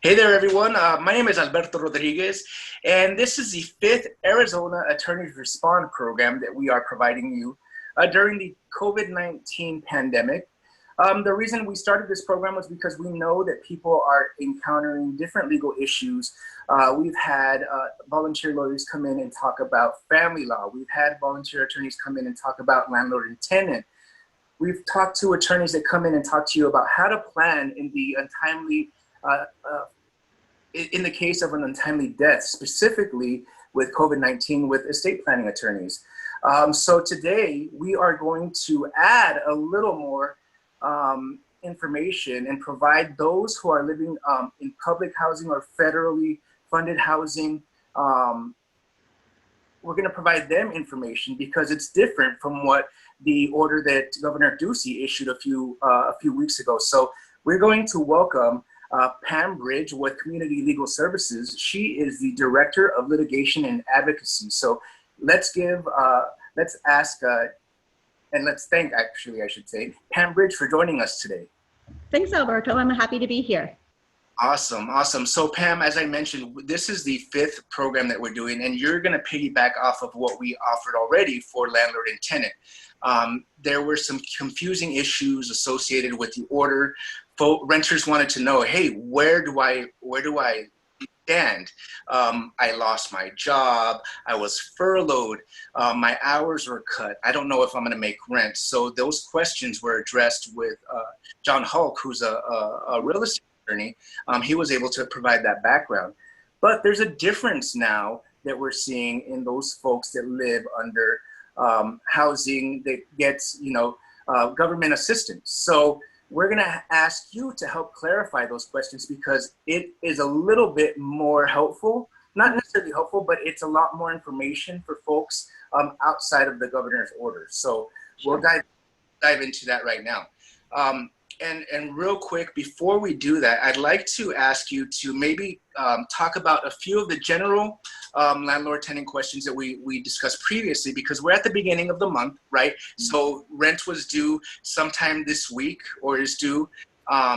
Hey there, everyone. My name is Alberto Rodriguez, and this is the fifth Arizona Attorneys Respond program that we are providing you during the COVID-19 pandemic. The reason we started this program was because we know that people are encountering different legal issues. We've had volunteer lawyers come in and talk about family law. We've had volunteer attorneys come in and talk about landlord and tenant. We've talked to attorneys that come in and talk to you about how to plan in the untimely in the case of an untimely death, specifically with COVID-19 with estate planning attorneys. So today we are going to add a little more information and provide those who are living in public housing or federally funded housing. We're going to provide them information because it's different from what the order that Governor Ducey issued a few weeks ago. So we're going to welcome Pam Bridge with Community Legal Services. She is the Director of Litigation and Advocacy. So let's ask, and let's thank, actually, I should say, Pam Bridge for joining us today. Thanks, Alberto. I'm happy to be here. Awesome, awesome. So Pam, as I mentioned, this is the fifth program that we're doing, and you're going to piggyback off of what we offered already for landlord and tenant. There were some confusing issues associated with the order. Renters wanted to know, hey, where do I stand? I lost my job. I was furloughed. My hours were cut. I don't know if I'm going to make rent. So those questions were addressed with John Hulk, who's a real estate attorney. He was able to provide that background. But there's a difference now that we're seeing in those folks that live under housing that gets, government assistance. So we're going to ask you to help clarify those questions because it is a little bit more helpful, not necessarily helpful, but it's a lot more information for folks outside of the governor's order. So we'll dive into that right now. And real quick, before we do that, I'd like to ask you to maybe talk about a few of the general landlord-tenant questions that we discussed previously, because we're at the beginning of the month, right? So rent was due sometime this week or is due.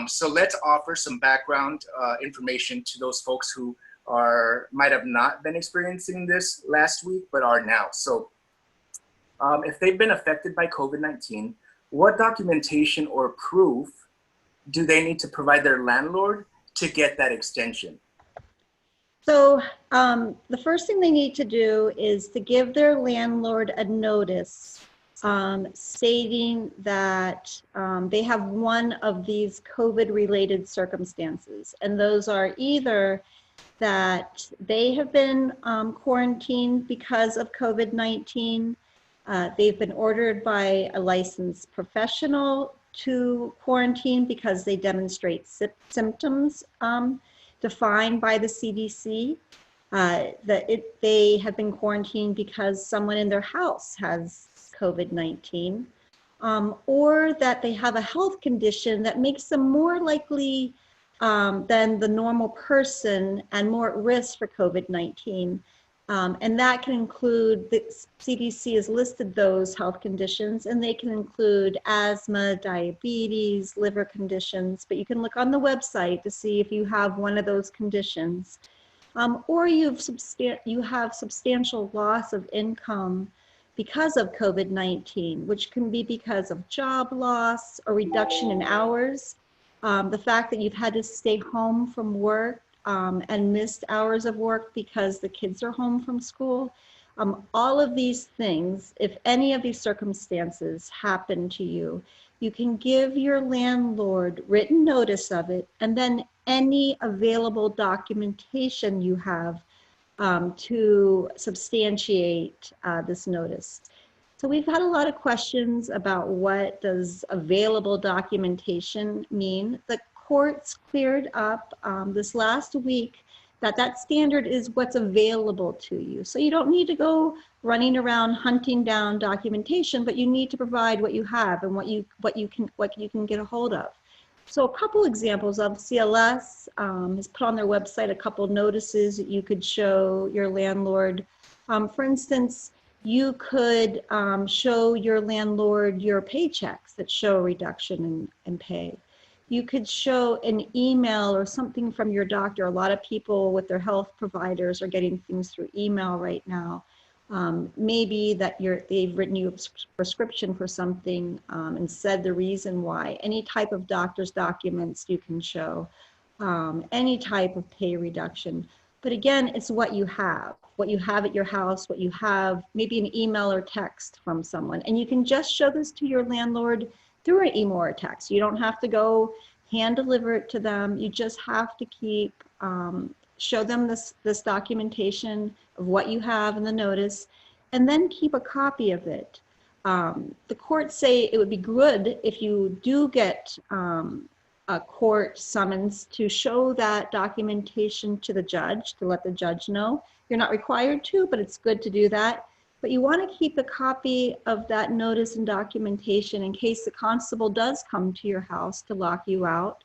So let's offer some background information to those folks who might have not been experiencing this last week, but are now. So if they've been affected by COVID-19, what documentation or proof do they need to provide their landlord to get that extension? So the first thing they need to do is to give their landlord a notice stating that they have one of these COVID-related circumstances. And those are either that they have been quarantined because of COVID-19, they've been ordered by a licensed professional to quarantine because they demonstrate symptoms defined by the CDC, they have been quarantined because someone in their house has COVID-19, or that they have a health condition that makes them more likely than the normal person and more at risk for COVID-19. And that can include, the CDC has listed those health conditions, and they can include asthma, diabetes, liver conditions, but you can look on the website to see if you have one of those conditions. Or you have substantial loss of income because of COVID-19, which can be because of job loss or reduction in hours. The fact that you've had to stay home from work and missed hours of work because the kids are home from school. All of these things, if any of these circumstances happen to you, you can give your landlord written notice of it, and then any available documentation you have to substantiate this notice. So we've had a lot of questions about what does available documentation mean. The courts cleared up this last week that standard is what's available to you. So you don't need to go running around hunting down documentation, but you need to provide what you have and what you can get a hold of. So a couple examples of CLS has put on their website a couple notices that you could show your landlord. For instance, you could show your landlord your paychecks that show a reduction in pay. you could show an email or something from your doctor. A lot of people with their health providers are getting things through email right now. Maybe that they've written you a prescription for something and said the reason why. Any type of doctor's documents you can show, any type of pay reduction. But again, it's what you have at your house, what you have, maybe an email or text from someone. And you can just show this to your landlord through an email or text. You don't have to go hand deliver it to them. You just have to keep, show them this documentation of what you have in the notice, and then keep a copy of it. The courts say it would be good if you do get a court summons to show that documentation to the judge, to let the judge know. You're not required to, but it's good to do that. But you want to keep a copy of that notice and documentation in case the constable does come to your house to lock you out.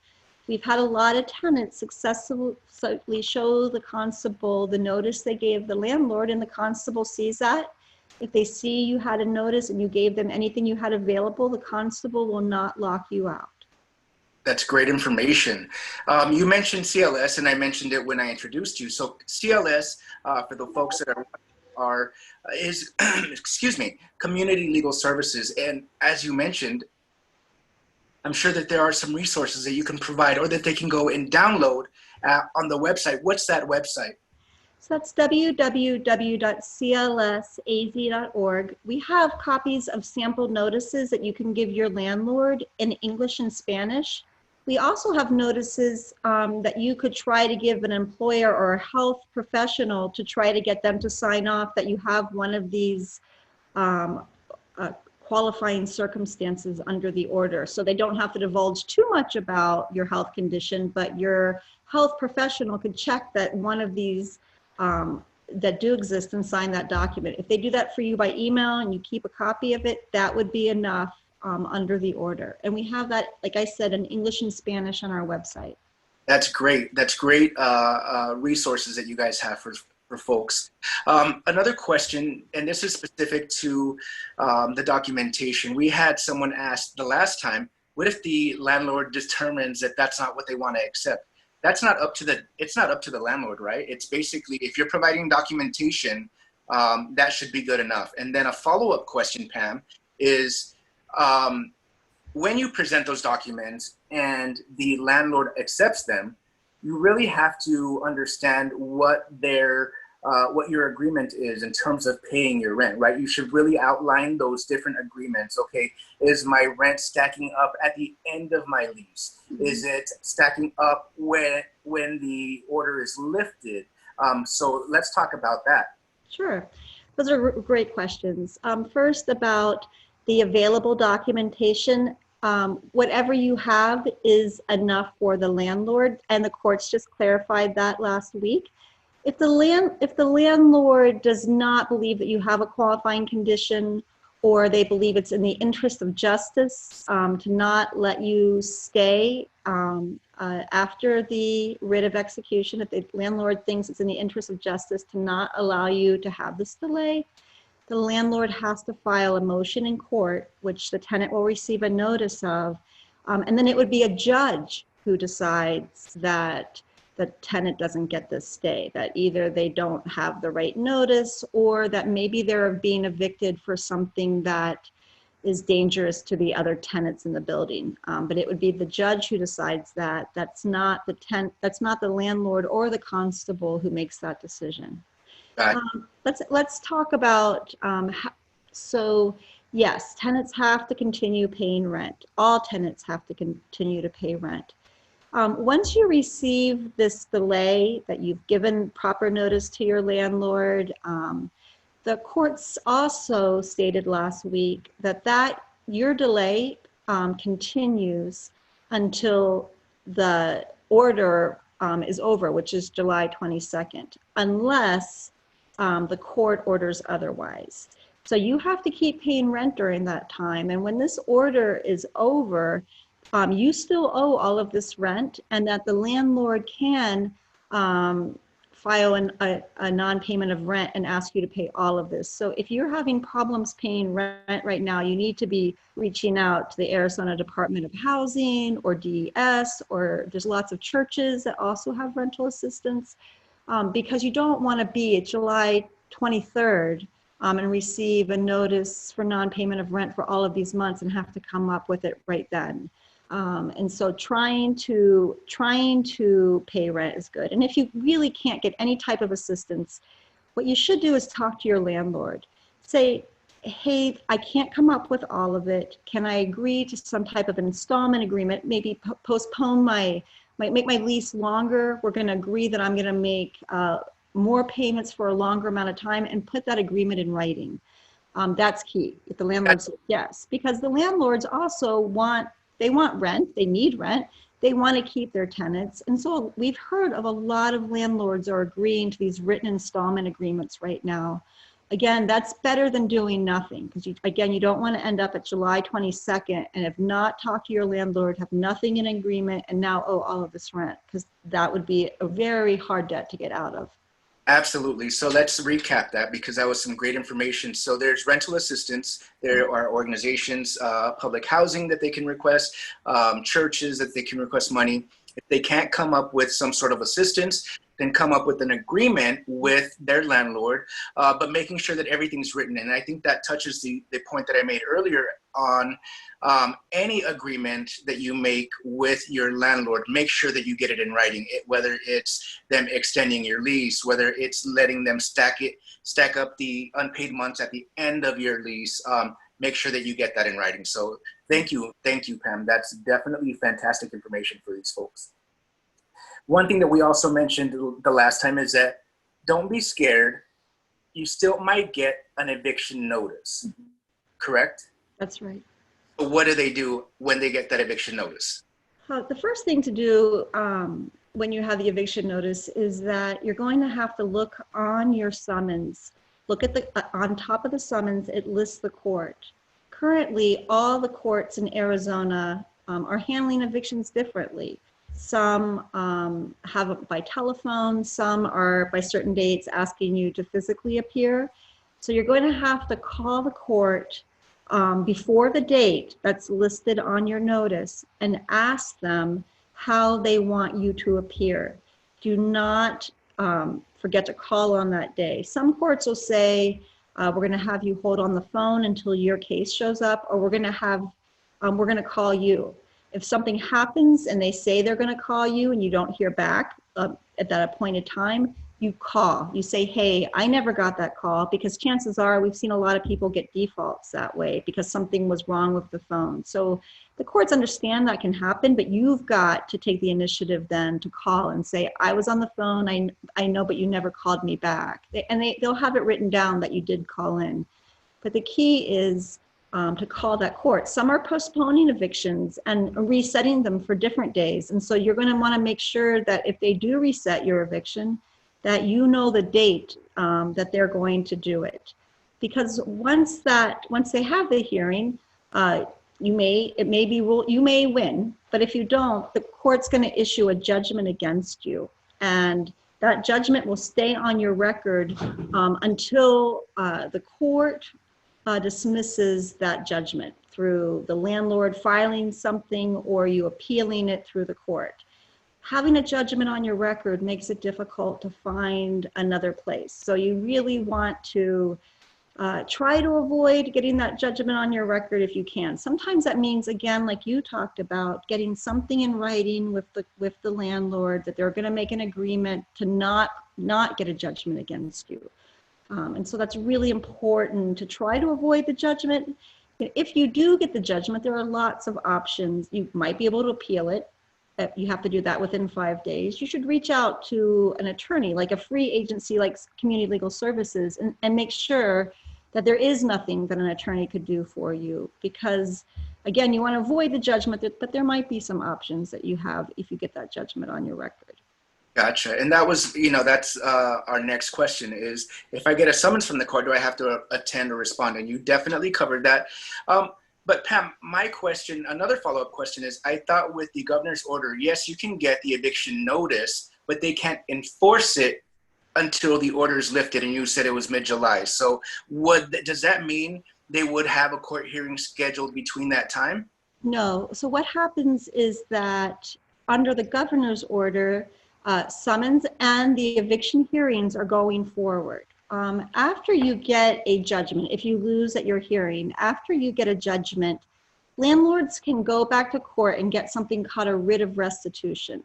We've had a lot of tenants successfully show the constable the notice they gave the landlord, and the constable sees that. If they see you had a notice and you gave them anything you had available, the constable will not lock you out. That's great information. You mentioned CLS, and I mentioned it when I introduced you. So CLS, for the folks that is excuse me, community legal services. And as you mentioned, I'm sure that there are some resources that you can provide or that they can go and download on the website. What's that website? So that's www.clsaz.org. We have copies of sample notices that you can give your landlord in English and Spanish. We also have notices that you could try to give an employer or a health professional to try to get them to sign off that you have one of these qualifying circumstances under the order. So they don't have to divulge too much about your health condition, but your health professional could check that one of these that do exist and sign that document. If they do that for you by email and you keep a copy of it, that would be enough under the order. And we have that, like I said, in English and Spanish on our website. That's great. That's great resources that you guys have for folks. Another question, and this is specific to the documentation. We had someone ask the last time, what if the landlord determines that that's not what they want to accept? It's not up to the landlord, right? It's basically, if you're providing documentation, that should be good enough. And then a follow-up question, Pam, is when you present those documents and the landlord accepts them, you really have to understand what your agreement is in terms of paying your rent, right? You should really outline those different agreements. Okay, is my rent stacking up at the end of my lease? Mm-hmm. Is it stacking up when the order is lifted? So let's talk about that. Sure, those are great questions. First, about the available documentation. Whatever you have is enough for the landlord, and the courts just clarified that last week. If the landlord does not believe that you have a qualifying condition, or they believe it's in the interest of justice to not let you stay after the writ of execution, if the landlord thinks it's in the interest of justice to not allow you to have this delay, the landlord has to file a motion in court, which the tenant will receive a notice of, and then it would be a judge who decides that the tenant doesn't get this stay, that either they don't have the right notice or that maybe they're being evicted for something that is dangerous to the other tenants in the building. But it would be the judge who decides that. That's not the landlord or the constable who makes that decision. Let's talk about, so yes, tenants have to continue paying rent. All tenants have to continue to pay rent. Once you receive this delay, that you've given proper notice to your landlord, the courts also stated last week that your delay continues until the order is over, which is July 22nd, unless the court orders otherwise. So you have to keep paying rent during that time. And when this order is over, you still owe all of this rent, and that the landlord can file a non-payment of rent and ask you to pay all of this. So if you're having problems paying rent right now, you need to be reaching out to the Arizona Department of Housing or DES, or there's lots of churches that also have rental assistance, because you don't want to be at July 23rd and receive a notice for non-payment of rent for all of these months and have to come up with it right then. And so trying to pay rent is good. And if you really can't get any type of assistance, what you should do is talk to your landlord. Say, hey, I can't come up with all of it. Can I agree to some type of an installment agreement? Maybe postpone make my lease longer. We're going to agree that I'm going to make more payments for a longer amount of time, and put that agreement in writing. That's key. If the landlord says yes, because the landlords also want rent, they need rent, they want to keep their tenants. And so we've heard of a lot of landlords are agreeing to these written installment agreements right now. Again, that's better than doing nothing, because you don't want to end up at July 22nd and have not talked to your landlord, have nothing in agreement, and now owe all of this rent, because that would be a very hard debt to get out of. Absolutely. So let's recap that, because that was some great information. So there's rental assistance. There are organizations, public housing that they can request, churches that they can request money. If they can't come up with some sort of assistance, then come up with an agreement with their landlord, but making sure that everything's written. And I think that touches the point that I made earlier on any agreement that you make with your landlord. Make sure that you get it in writing, whether it's them extending your lease, whether it's letting them stack up the unpaid months at the end of your lease. Make sure that you get that in writing. So thank you, Pam. That's definitely fantastic information for these folks. One thing that we also mentioned the last time is that don't be scared. You still might get an eviction notice, correct? That's right. So what do they do when they get that eviction notice? The first thing to do when you have the eviction notice is that you're going to have to look on your summons. Look at on top of the summons, it lists the court. Currently, all the courts in Arizona are handling evictions differently. Some have it by telephone, some are by certain dates asking you to physically appear. So you're going to have to call the court before the date that's listed on your notice and ask them how they want you to appear. Do not forget to call on that day. Some courts will say, we're going to have you hold on the phone until your case shows up, or we're going to call you. If something happens and they say they're going to call you and you don't hear back at that appointed time, you call. You say, hey, I never got that call, because chances are we've seen a lot of people get defaults that way because something was wrong with the phone. So the courts understand that can happen, but you've got to take the initiative then to call and say, I was on the phone, I know, but you never called me back. They'll have it written down that you did call in. But the key is to call that court. Some are postponing evictions and resetting them for different days. And so you're going to want to make sure that if they do reset your eviction, that you know the date that they're going to do it. Because once they have the hearing, you may win, but if you don't, the court's going to issue a judgment against you. And that judgment will stay on your record until the court dismisses that judgment through the landlord filing something or you appealing it through the court. Having a judgment on your record makes it difficult to find another place. So you really want to try to avoid getting that judgment on your record if you can. Sometimes that means, again, like you talked about, getting something in writing with the landlord that they're going to make an agreement to not get a judgment against you. And so that's really important to try to avoid the judgment. If you do get the judgment, there are lots of options. You might be able to appeal it. You have to do that within 5 days. You should reach out to an attorney, like a free agency like Community Legal Services, and make sure that there is nothing that an attorney could do for you. Because, again, you want to avoid the judgment, but there might be some options that you have if you get that judgment on your record. Gotcha. And that was, that's our next question is, if I get a summons from the court, do I have to attend or respond? And you definitely covered that. But Pam, my question, another follow-up question is, I thought with the governor's order, yes, you can get the eviction notice, but they can't enforce it until the order is lifted, and you said it was mid-July. So does that mean they would have a court hearing scheduled between that time? No. So what happens is that under the governor's order, summons and the eviction hearings are going forward. After you get a judgment, if you lose at your hearing, after you get a judgment, landlords can go back to court and get something called a writ of restitution.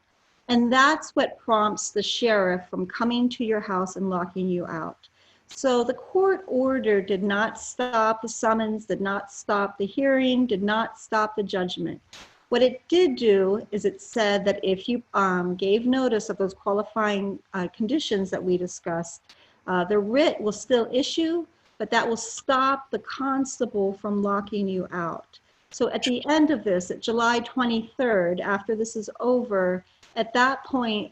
And that's what prompts the sheriff from coming to your house and locking you out. So the court order did not stop the summons, did not stop the hearing, did not stop the judgment. What it did do is it said that if you gave notice of those qualifying conditions that we discussed, the writ will still issue, but that will stop the constable from locking you out. So at the end of this, at July 23rd, after this is over, at that point,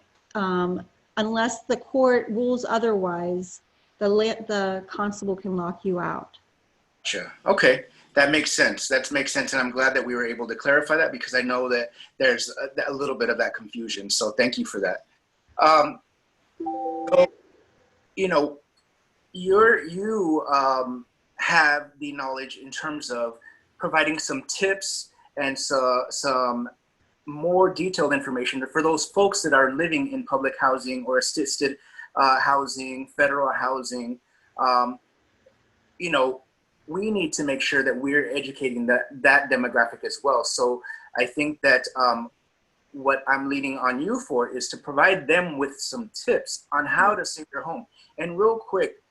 unless the court rules otherwise, the constable can lock you out. Gotcha. Okay, that makes sense. That makes sense, and I'm glad that we were able to clarify that, because I know that there's a little bit of that confusion. So thank you for that. So, you know, you have the knowledge in terms of providing some tips and some more detailed information for those folks that are living in public housing or assisted housing, federal housing. You know, we need to make sure that we're educating that demographic as well. So I think that what I'm leaning on you for is to provide them with some tips on how to save their home. And real quick,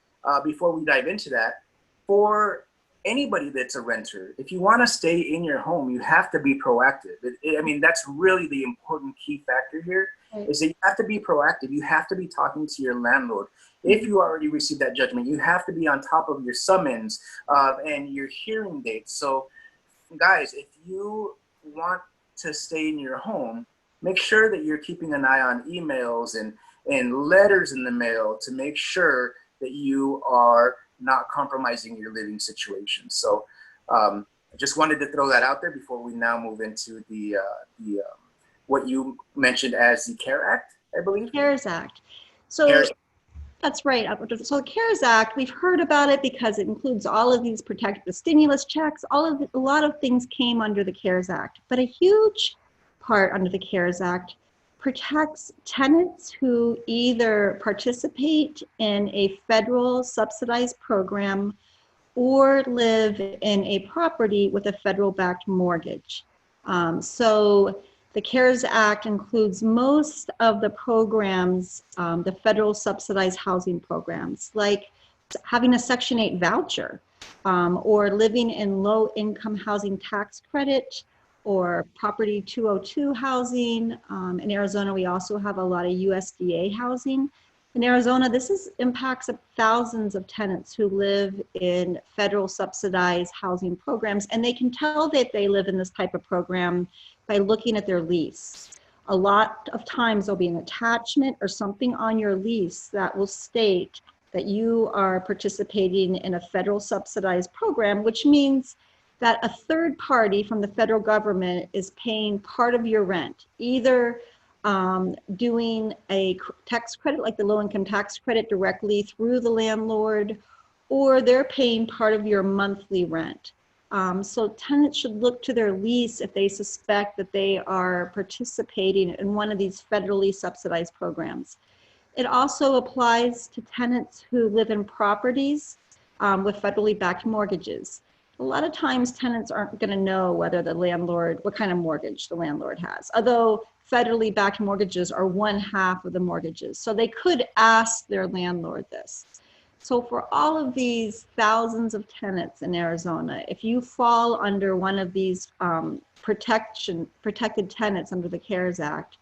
before we dive into that, for anybody that's a renter, if you want to stay in your home, you have to be proactive. I mean, that's really the important key factor here, is that you have to be proactive. You have to be talking to your landlord. If you already received that judgment, you have to be on top of your summons and your hearing dates. So guys, if you want to stay in your home, make sure that you're keeping an eye on emails and letters in the mail to make sure that you are not compromising your living situation. So I just wanted to throw that out there before we now move into the what you mentioned as the CARE Act, I believe. CARES Act. So CARES. That's right. So the CARES Act, we've heard about it because it includes all of these the stimulus checks, a lot of things came under the CARES Act. But a huge part under the CARES Act protects tenants who either participate in a federal subsidized program or live in a property with a federal-backed mortgage. So the CARES Act includes most of the programs, the federal subsidized housing programs, like having a Section 8 voucher, or living in low-income housing tax credit, or Property 202 housing. In Arizona, we also have a lot of USDA housing. In Arizona, this impacts thousands of tenants who live in federal subsidized housing programs, and they can tell that they live in this type of program by looking at their lease. A lot of times there'll be an attachment or something on your lease that will state that you are participating in a federal subsidized program, which means that a third party from the federal government is paying part of your rent, either doing a tax credit like the low-income tax credit directly through the landlord, or they're paying part of your monthly rent. So tenants should look to their lease if they suspect that they are participating in one of these federally subsidized programs. It also applies to tenants who live in properties with federally backed mortgages. A lot of times tenants aren't going to know whether the landlord, what kind of mortgage the landlord has, although federally backed mortgages are 1/2 of the mortgages. So they could ask their landlord this. So for all of these thousands of tenants in Arizona, if you fall under one of these protected tenants under the CARES Act,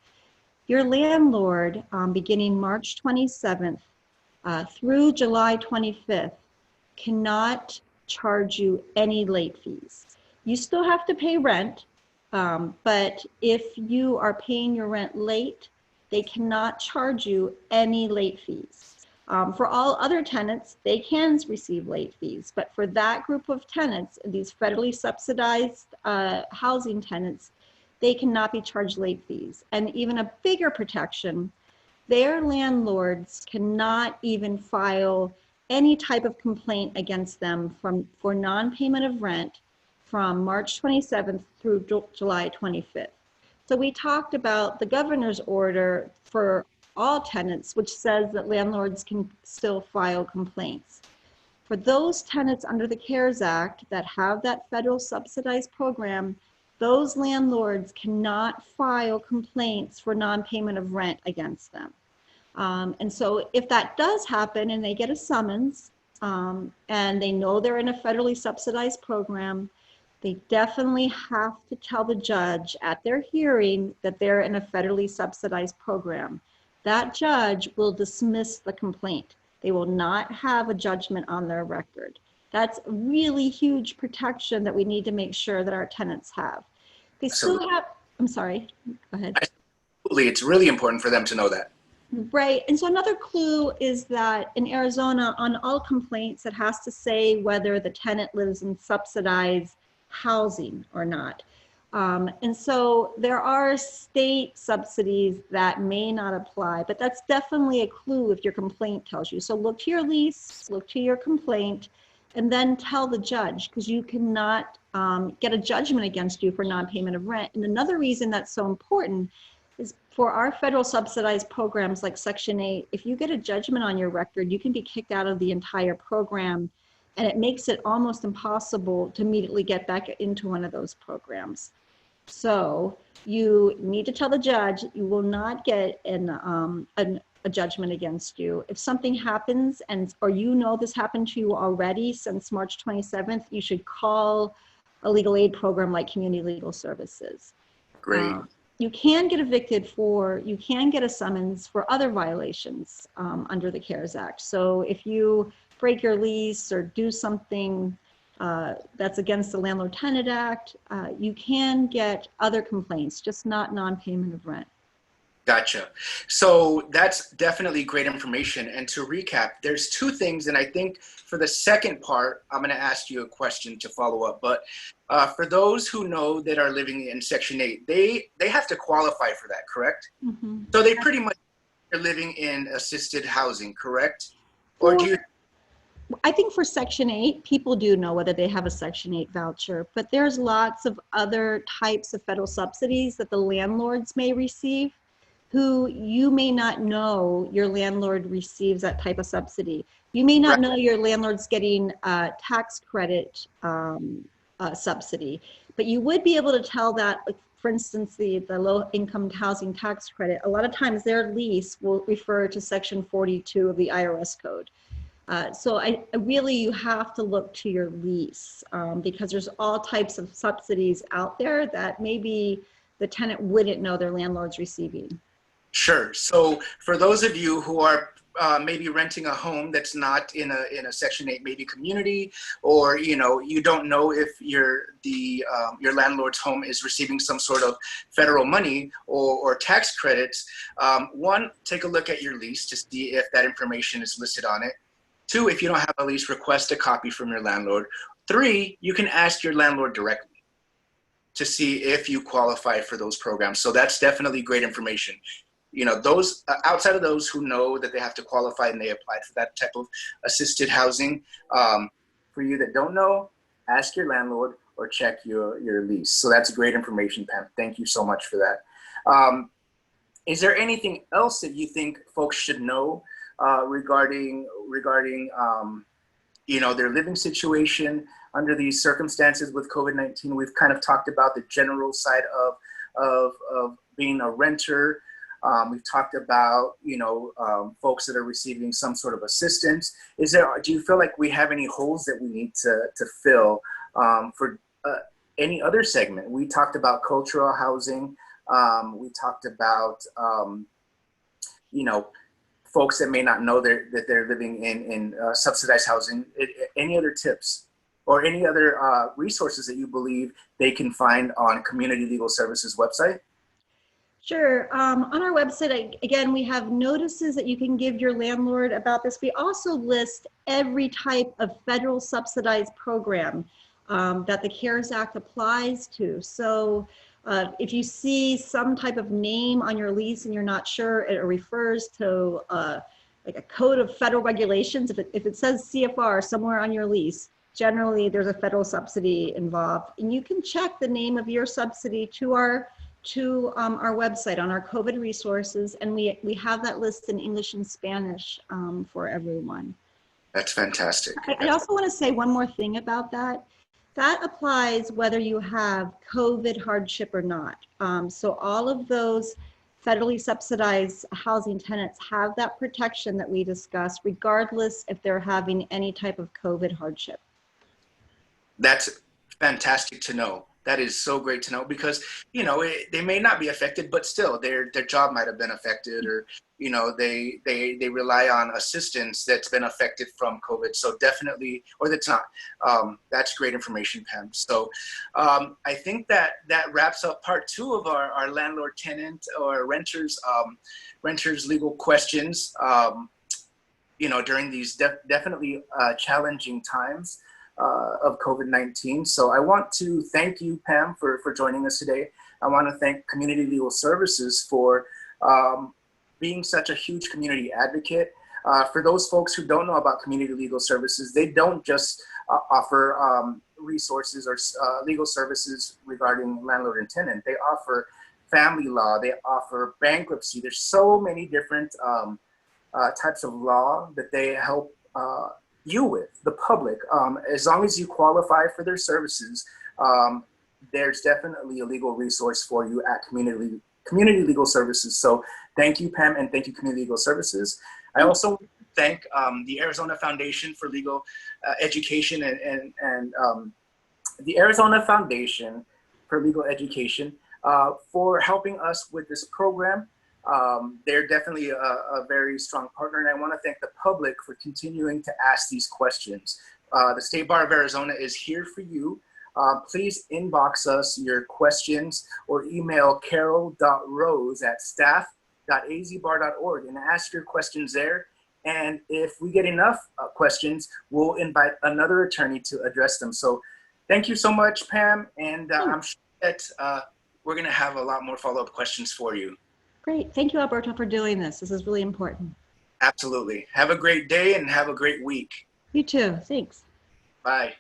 your landlord, beginning March 27th through July 25th, cannot charge you any late fees. You still have to pay rent, but if you are paying your rent late, they cannot charge you any late fees. For all other tenants, they can receive late fees, but for that group of tenants, these federally subsidized housing tenants, they cannot be charged late fees. And even a bigger protection, their landlords cannot even file any type of complaint against them for non-payment of rent from March 27th through July 25th. So we talked about the governor's order for all tenants, which says that landlords can still file complaints. For those tenants under the CARES Act that have that federal subsidized program, those landlords cannot file complaints for non-payment of rent against them. And so if that does happen and they get a summons and they know they're in a federally subsidized program, they definitely have to tell the judge at their hearing that they're in a federally subsidized program. That judge will dismiss the complaint. They will not have a judgment on their record. That's really huge protection that we need to make sure that our tenants have. They still have, I'm sorry, go ahead. Absolutely, it's really important for them to know that. Right, and so another clue is that in Arizona, on all complaints, it has to say whether the tenant lives in subsidized housing or not. And so there are state subsidies that may not apply, but that's definitely a clue if your complaint tells you. So look to your lease, look to your complaint, and then tell the judge, because you cannot get a judgment against you for non-payment of rent. And another reason that's so important is for our federal subsidized programs like Section 8, if you get a judgment on your record, you can be kicked out of the entire program, and it makes it almost impossible to immediately get back into one of those programs. So you need to tell the judge you will not get a judgment against you. If something happens or you know this happened to you already since March 27th, you should call a legal aid program like Community Legal Services. Great. You can get evicted you can get a summons for other violations under the CARES Act. So if you break your lease or do something that's against the Landlord-Tenant Act, you can get other complaints, just not non-payment of rent. Gotcha. So that's definitely great information. And to recap, there's two things, and I think for the second part, I'm going to ask you a question to follow up. But for those who know that are living in Section 8, they have to qualify for that, correct? Mm-hmm. So they pretty much are living in assisted housing, correct? Or do you? I think for Section 8, people do know whether they have a Section 8 voucher, but there's lots of other types of federal subsidies that the landlords may receive, who you may not know your landlord receives that type of subsidy. You may not know your landlord's getting a tax credit subsidy, but you would be able to tell that, like, for instance, the low income housing tax credit, a lot of times their lease will refer to Section 42 of the IRS code. So you have to look to your lease because there's all types of subsidies out there that maybe the tenant wouldn't know their landlord's receiving. Sure. So for those of you who are maybe renting a home that's not in a Section 8 maybe community, or you don't know if your landlord's home is receiving some sort of federal money or tax credits, one, take a look at your lease to see if that information is listed on it. Two, if you don't have a lease, request a copy from your landlord. Three, you can ask your landlord directly to see if you qualify for those programs. So that's definitely great information. Those outside of those who know that they have to qualify and they applied for that type of assisted housing, for you that don't know, ask your landlord or check your lease. So that's great information, Pam. Thank you so much for that. Is there anything else that you think folks should know regarding their living situation under these circumstances with COVID-19? We've kind of talked about the general side of being a renter. We've talked about, folks that are receiving some sort of assistance. Do you feel like we have any holes that we need to fill for any other segment? We talked about cultural housing. We talked about, folks that may not know that they're living in subsidized housing. Any other tips or any other resources that you believe they can find on Community Legal Services website? Sure. On our website, again, we have notices that you can give your landlord about this. We also list every type of federal subsidized program that the CARES Act applies to. So If you see some type of name on your lease and you're not sure, it refers to like a code of federal regulations. If it says CFR somewhere on your lease, generally there's a federal subsidy involved. And you can check the name of your subsidy to our website on our COVID resources. And we have that list in English and Spanish for everyone. That's fantastic. I also want to say one more thing about that. That applies whether you have COVID hardship or not. So all of those federally subsidized housing tenants have that protection that we discussed, regardless if they're having any type of COVID hardship. That's fantastic to know. That is so great to know, because, you know, they may not be affected, but still their job might have been affected, or, you know, they rely on assistance that's been affected from COVID. So definitely, or that's not. That's great information, Pam. So I think that wraps up part 2 of our landlord tenant or renters legal questions, you know, during these definitely challenging times of COVID-19. So I want to thank you, Pam, for joining us today. I want to thank Community Legal Services for being such a huge community advocate. For those folks who don't know about Community Legal Services, they don't just offer resources or legal services regarding landlord and tenant. They offer family law, they offer bankruptcy. There's so many different types of law that they help you with, the public. As long as you qualify for their services, there's definitely a legal resource for you at Community Legal Services. So thank you, Pam, and thank you, Community Legal Services. I also thank the Arizona Foundation for Legal Education and the Arizona Foundation for Legal Education for helping us with this program. They're definitely a very strong partner, and I want to thank the public for continuing to ask these questions. The State Bar of Arizona is here for you. Please inbox us your questions or email carol.rose@staff.azbar.org and ask your questions there. And if we get enough questions, we'll invite another attorney to address them. So thank you so much, Pam, and I'm sure that we're going to have a lot more follow-up questions for you. Great. Thank you, Alberto, for doing this. This is really important. Absolutely. Have a great day and have a great week. You too. Thanks. Bye.